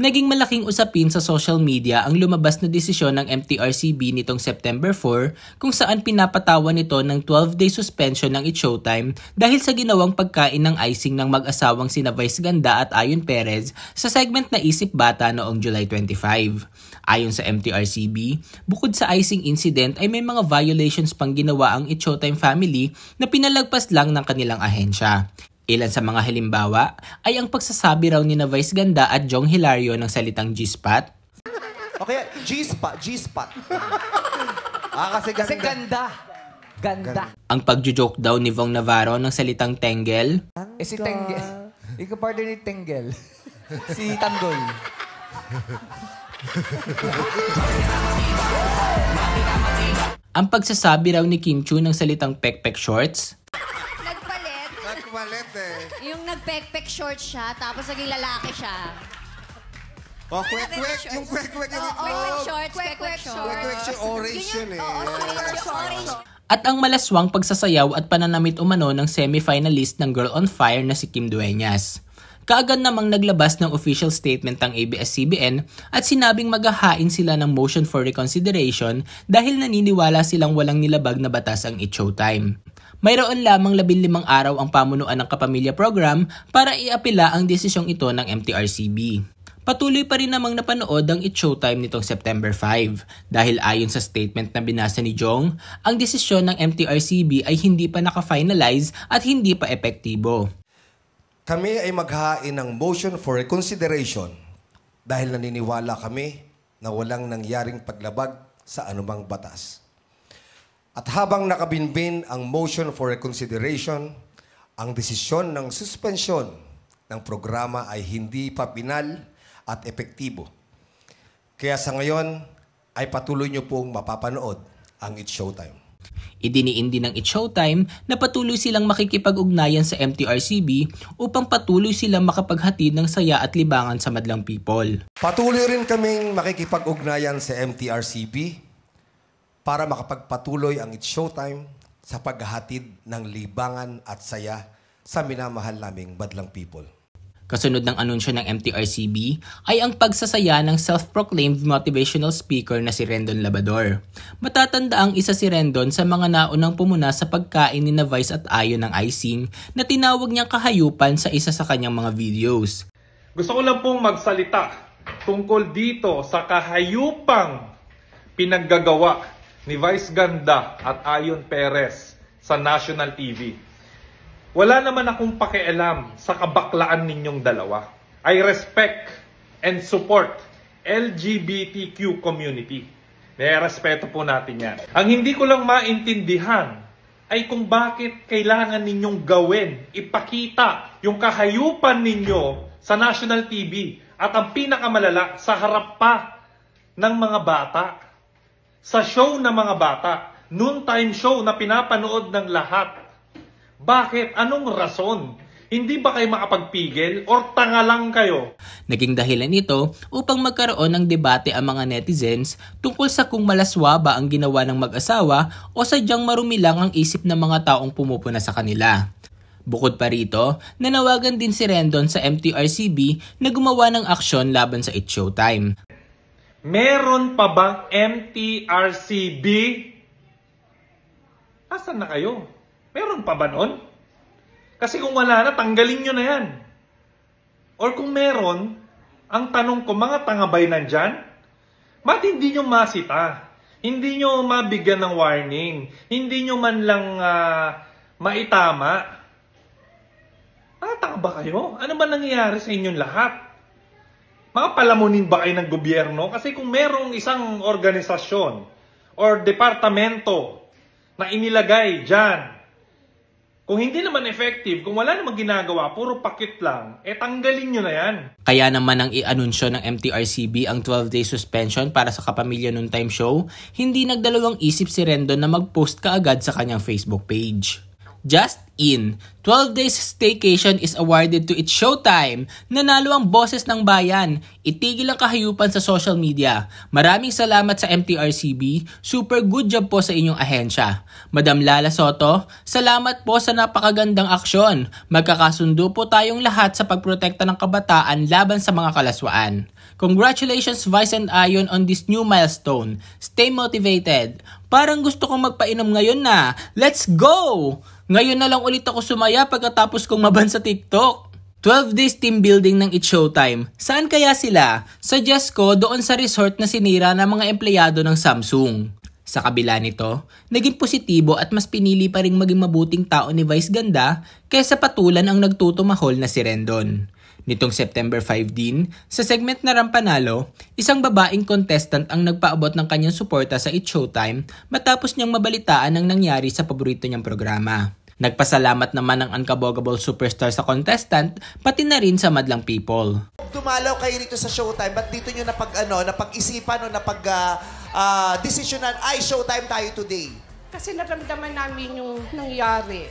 Naging malaking usapin sa social media ang lumabas na desisyon ng MTRCB nitong September 4 kung saan pinapatawan nito ng 12-day suspension ng It's Showtime dahil sa ginawang pagkain ng icing ng mag-asawang sina Vice Ganda at Ayon Perez sa segment na Isip Bata noong July 25. Ayon sa MTRCB, bukod sa icing incident ay may mga violations pang ginawa ang It's Showtime family na pinalagpas lang ng kanilang ahensya. Ilan sa mga halimbawa ay ang pagsasabi raw ni na Vice Ganda at Jong Hilario ng salitang G-spot. Okay, G-spot. Kasi ganda. Ganda. Ang pagjo-joke daw ni Vong Navarro ng salitang tenggel. Si Tenggel. Ikaw partner ni Tenggel. Si Tanggol. Ang pagsasabi raw ni Kim Chiu ng salitang pek-pek shorts. Nagpalit eh. Yung nagpek-pek short siya, tapos naging lalaki siya. Oh, kwek-kwek. Yung kwek-kwek yung Pek-pek shorts, pek-pek shorts. kwek-kwek siya orange yun eh. Orange. At ang malaswang pagsasayaw at pananamit umano ng semi-finalist ng Girl on Fire na si Kim Dueñas. Kaagad namang naglabas ng official statement ang ABS-CBN at sinabing maghahain sila ng motion for reconsideration dahil naniniwala silang walang nilabag na batas ang It's Showtime. Mayroon lamang 15 araw ang pamunuan ng Kapamilya Program para iapila ang desisyong ito ng MTRCB. Patuloy pa rin namang napanood ang It's Showtime nitong September 5 dahil ayon sa statement na binasa ni Jong, ang desisyon ng MTRCB ay hindi pa naka-finalize at hindi pa epektibo. Kami ay maghahain ng motion for reconsideration dahil naniniwala kami na walang nangyaring paglabag sa anumang batas. At habang nakabinbin ang motion for reconsideration, ang desisyon ng suspensyon ng programa ay hindi pa pinal at epektibo. Kaya sa ngayon ay patuloy niyo pong mapapanood ang It's Showtime. Idiniin din ng It's Showtime na patuloy silang makikipag-ugnayan sa MTRCB upang patuloy silang makapaghatid ng saya at libangan sa madlang people. Patuloy rin kaming makikipag-ugnayan sa MTRCB para makapagpatuloy ang It's Showtime sa paghahatid ng libangan at saya sa minamahal naming madlang people. Kasunod ng anunsyo ng MTRCB ay ang pagsasaya ng self-proclaimed motivational speaker na si Rendon Labador. Matatanda ang isa si Rendon sa mga naunang pumuna sa pagkain ni na Vice at Ayon ng icing na tinawag niyang kahayupan sa isa sa kanyang mga videos. Gusto ko lang pong magsalita tungkol dito sa kahayupang pinaggagawa ni Vice Ganda at Ayon Perez sa national TV. Wala naman akong pakialam sa kabaklaan ninyong dalawa. I respect and support LGBTQ community. Respeto po natin yan. Ang hindi ko lang maintindihan ay kung bakit kailangan ninyong gawin, ipakita yung kahayupan ninyo sa national TV at ang pinakamalala sa harap pa ng mga bata. Sa show ng mga bata, noontime show na pinapanood ng lahat. Bakit? Anong rason? Hindi ba kayo makapagpigil or tanga lang kayo? Naging dahilan ito upang magkaroon ng debate ang mga netizens tungkol sa kung malaswa ba ang ginawa ng mag-asawa o sadyang marumi lang ang isip ng mga taong pumupuna sa kanila. Bukod pa rito, nanawagan din si Rendon sa MTRCB na gumawa ng aksyon laban sa It's Showtime. Meron pa bang MTRCB? Asan na kayo? Meron pa ba nun? Kasi kung wala na, tanggalin nyo na yan. Or kung meron, ang tanong ko, mga tangabay nandyan? Ba't hindi nyo masita? Hindi nyo mabigyan ng warning? Hindi nyo man lang maitama? Tanga ba kayo? Ano ba nangyayari sa inyong lahat? Mga palamunin ba kayo ng gobyerno? Kasi kung merong isang organisasyon or departamento na inilagay dyan, kung hindi naman effective, kung wala namang ginagawa, puro pakit lang, tanggalin nyo na yan. Kaya naman ang i-anunsyo ng MTRCB ang 12-day suspension para sa Kapamilya Noontime Show, hindi nagdalawang isip si Rendon na mag-post kaagad sa kanyang Facebook page. Just in, 12 days staycation is awarded to It's Showtime. Nanalo ang boses ng bayan. Itigil ang kahayupan sa social media. Maraming salamat sa MTRCB. Super good job po sa inyong ahensya. Madam Lala Soto, salamat po sa napakagandang aksyon. Magkakasundo po tayong lahat sa pagprotekta ng kabataan laban sa mga kalaswaan. Congratulations Vice and Ayon on this new milestone. Stay motivated. Parang gusto kong magpainom ngayon na. Let's go! Ngayon na lang ulit ako sumaya pagkatapos kong maban sa TikTok. 12 days team building ng It's Showtime. Saan kaya sila? Suggest ko doon sa resort na sinira ng mga empleyado ng Samsung. Sa kabila nito, naging positibo at mas pinili pa ring maging mabuting tao ni Vice Ganda kaysa patulan ang nagtutumahol na si Rendon. Nitong September 5 din, sa segment na Rampanalo, isang babaeng contestant ang nagpaabot ng kanyang suporta sa It's Showtime matapos niyang mabalitaan ang nangyari sa paborito niyang programa. Nagpasalamat naman ang unkabogable superstar sa contestant, pati na rin sa madlang people. Dumalaw kayo dito sa Showtime, ba't dito nyo napag-isipan o desisyonan, ay Showtime tayo today? Kasi naramdaman namin yung nangyari.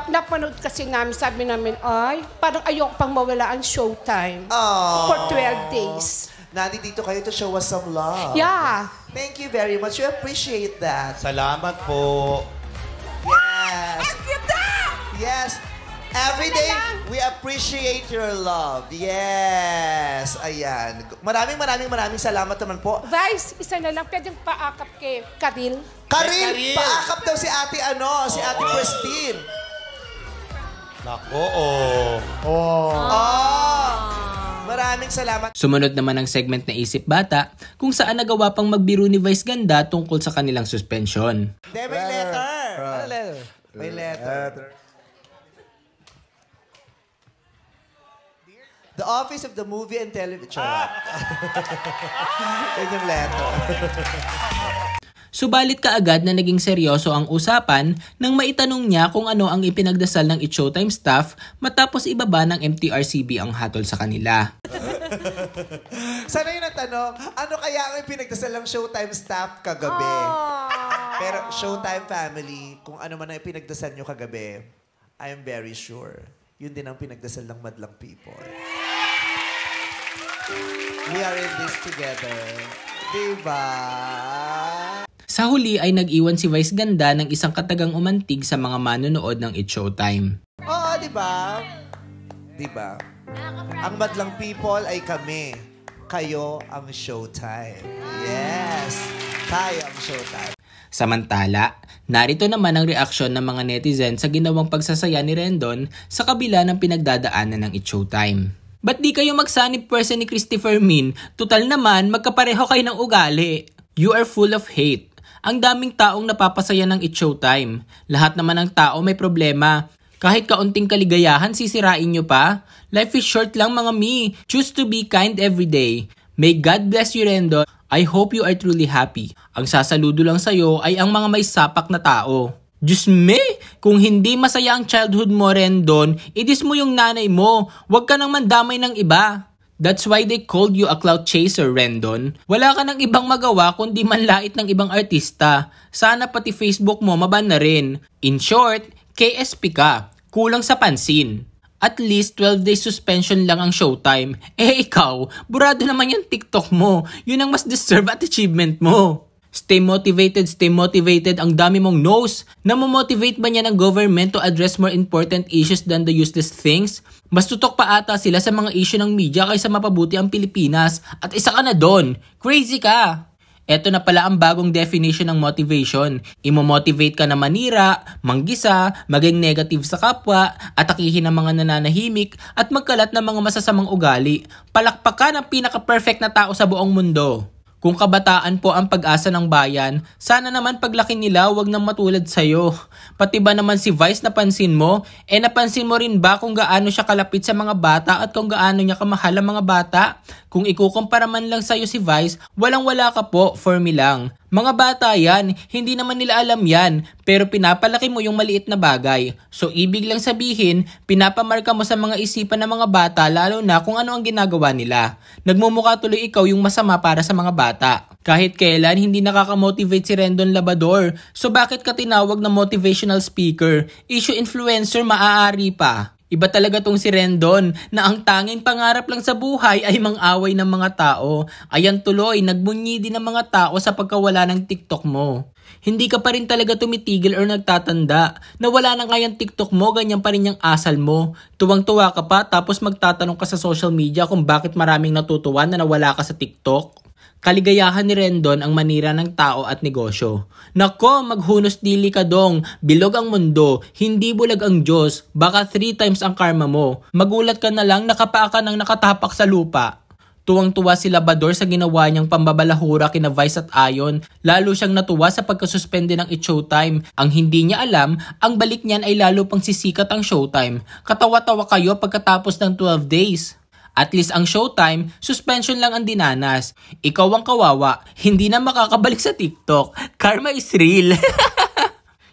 Napanood kasi namin, sabi namin, ay, parang ayoko pang mawala ang Showtime for 12 days. Nandito kayo to show us some love. Yeah. Thank you very much. We appreciate that. Salamat po. Yes. Yes. Every day, we appreciate your love. Yes. Ayan. Maraming salamat naman po. Vice, isa na lang, pwedeng paakap kay Karil. Karil, paakap daw si ate, si ate Christine. Nako, Maraming salamat. Sumunod naman ang segment na Isip Bata kung saan nagawa pang magbiro ni Vice Ganda tungkol sa kanilang suspension. May letter. Ano letter? May letter. The Office of the Movie and Television. Yan yung letter. Subalit kaagad na naging seryoso ang usapan nang maitanong niya kung ano ang ipinagdasal ng It's Showtime staff matapos ibaba ng MTRCB ang hatol sa kanila. Sana yun ang tanong, ano kaya ang ipinagdasal ng Showtime staff kagabi? Pero Showtime family, kung ano man ang ipinagdasal nyo kagabi, I am very sure, yun din ang pinagdasal ng madlang people. We are in this together. Diba? Sa huli ay nag-iwan si Vice Ganda ng isang katagang umantig sa mga manonood ng It's Showtime. Oo, diba? Diba? Ang madlang people ay kami. Kayo ang Showtime. Yes! Tayo ang Showtime. Samantala, narito naman ang reaksyon ng mga netizen sa ginawang pagsasaya ni Rendon sa kabila ng pinagdadaanan ng It's Showtime. Ba't di kayo magsanib pwersa ni Christopher Min? Tutal naman, magkapareho kayo ng ugali. You are full of hate. Ang daming taong napapasaya ng It's Showtime. Lahat naman ng tao may problema. Kahit kaunting kaligayahan, sisirain nyo pa? Life is short lang mga mi. Choose to be kind every day. May God bless you, Rendon. I hope you are truly happy. Ang sasaludo lang sa'yo ay ang mga may sapak na tao. Diyos me! Kung hindi masaya ang childhood mo, Rendon, idis mo yung nanay mo. Huwag ka nang mandamay ng iba. That's why they called you a clout chaser, Rendon. Wala ka nang ibang magawa kundi manlait ng ibang artista. Sana pati Facebook mo maban na rin. In short, KSP ka. Kulang sa pansin. At least 12 days suspension lang ang Showtime. Eh ikaw, burado naman yung TikTok mo. Yun ang mas deserve at achievement mo. Stay motivated, stay motivated. Ang dami mong nose. Namomotivate ba niya ng government to address more important issues than the useless things? Mas tutok pa ata sila sa mga issue ng media kaysa mapabuti ang Pilipinas. At isa ka na doon. Crazy ka! Eto na pala ang bagong definition ng motivation. Imo-motivate ka na manira, manggisa, maging negative sa kapwa, atakihin ang mga nananahimik, at magkalat ng mga masasamang ugali. Palakpakan ang pinaka-perfect na tao sa buong mundo. Kung kabataan po ang pag-asa ng bayan, sana naman paglaki nila wag nang matulad sa'yo. Pati ba naman si Vice napansin mo? Napansin mo rin ba kung gaano siya kalapit sa mga bata at kung gaano niya kamahal ang mga bata? Kung ikukumpara man lang sa'yo si Vice, walang-wala ka po, for me lang. Mga bata yan, hindi naman nila alam yan, pero pinapalaki mo yung maliit na bagay. So ibig lang sabihin, pinapamarka mo sa mga isipan ng mga bata lalo na kung ano ang ginagawa nila. Nagmumukha tuloy ikaw yung masama para sa mga bata. Kahit kailan hindi nakaka-motivate si Rendon Labrador, so bakit ka tinawag na motivational speaker? Issue influencer maaari pa. Iba talaga tong si Rendon na ang tanging pangarap lang sa buhay ay mang-away ng mga tao. Ayan tuloy, nagbunyi din ng mga tao sa pagkawala ng TikTok mo. Hindi ka pa rin talaga tumitigil or nagtatanda. Nawala na nga yung TikTok mo, ganyan pa rin yung asal mo. Tuwang-tuwa ka pa tapos magtatanong ka sa social media kung bakit maraming natutuwa na nawala ka sa TikTok. Kaligayahan ni Rendon ang manira ng tao at negosyo. Nako, maghunos dili ka dong, bilog ang mundo, hindi bulag ang Diyos, baka 3 times ang karma mo. Magulat ka na lang nakapaa ka ng nakatapak sa lupa. Tuwang-tuwa si Labrador sa ginawa niyang pambabalahura kina Vice at Ayon, lalo siyang natuwa sa pagkasuspende ng It's Showtime. Ang hindi niya alam, ang balik niyan ay lalo pang sisikat ang Showtime. Katawa-tawa kayo pagkatapos ng 12 days. At least ang Showtime, suspension lang ang dinanas. Ikaw ang kawawa, hindi na makakabalik sa TikTok. Karma is real.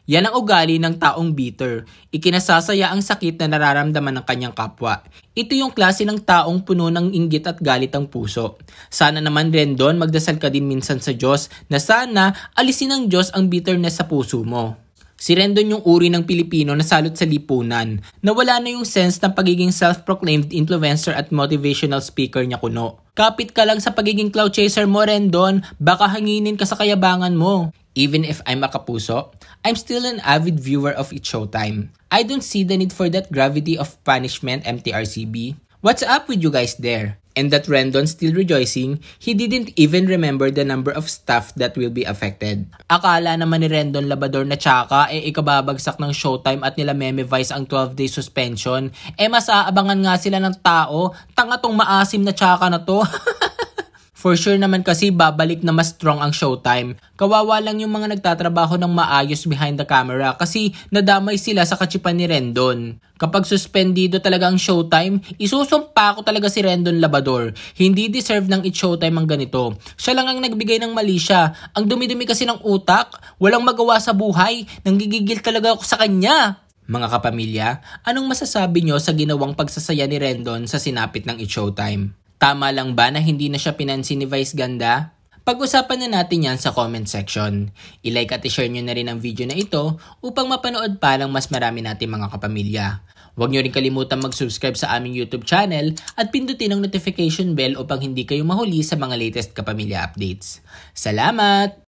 Yan ang ugali ng taong bitter. Ikinasasaya ang sakit na nararamdaman ng kanyang kapwa. Ito yung klase ng taong puno ng inggit at galit ang puso. Sana naman Rendon, magdasal ka din minsan sa Diyos na sana alisin ng Diyos ang bitterness sa puso mo. Si Rendon yung uri ng Pilipino na salot sa lipunan. Nawala na yung sense ng pagiging self-proclaimed influencer at motivational speaker niya kuno. Kapit ka lang sa pagiging cloud chaser mo, Rendon. Baka hanginin ka sa kayabangan mo. Even if I'm a kapuso, I'm still an avid viewer of It's Showtime. I don't see the need for that gravity of punishment, MTRCB. What's up with you guys there? And that Rendon still rejoicing, he didn't even remember the number of staff that will be affected. Akala naman ni Rendon Labrador na tsaka ikababagsak ng Showtime at nila Meme Vice ang 12-day suspension. Mas aabangan nga sila ng tao, tanga tong maasim na tsaka na to. For sure naman kasi babalik na mas strong ang Showtime. Kawawa lang yung mga nagtatrabaho ng maayos behind the camera kasi nadamay sila sa katsipan ni Rendon. Kapag suspendido talaga ang Showtime, isusumpa ko talaga si Rendon Labrador. Hindi deserve ng It's Showtime ang ganito. Siya lang ang nagbigay ng mali siya. Ang dumi-dumi kasi ng utak, walang magawa sa buhay, nanggigigil talaga ako sa kanya. Mga kapamilya, anong masasabi nyo sa ginawang pagsasaya ni Rendon sa sinapit ng It's Showtime? Tama lang ba na hindi na siya pinansin ni Vice Ganda? Pag-usapan na natin yan sa comment section. I-like at i-share nyo na rin ang video na ito upang mapanood pa ng mas marami natin mga kapamilya. Huwag nyo rin kalimutan mag-subscribe sa aming YouTube channel at pindutin ang notification bell upang hindi kayo mahuli sa mga latest kapamilya updates. Salamat!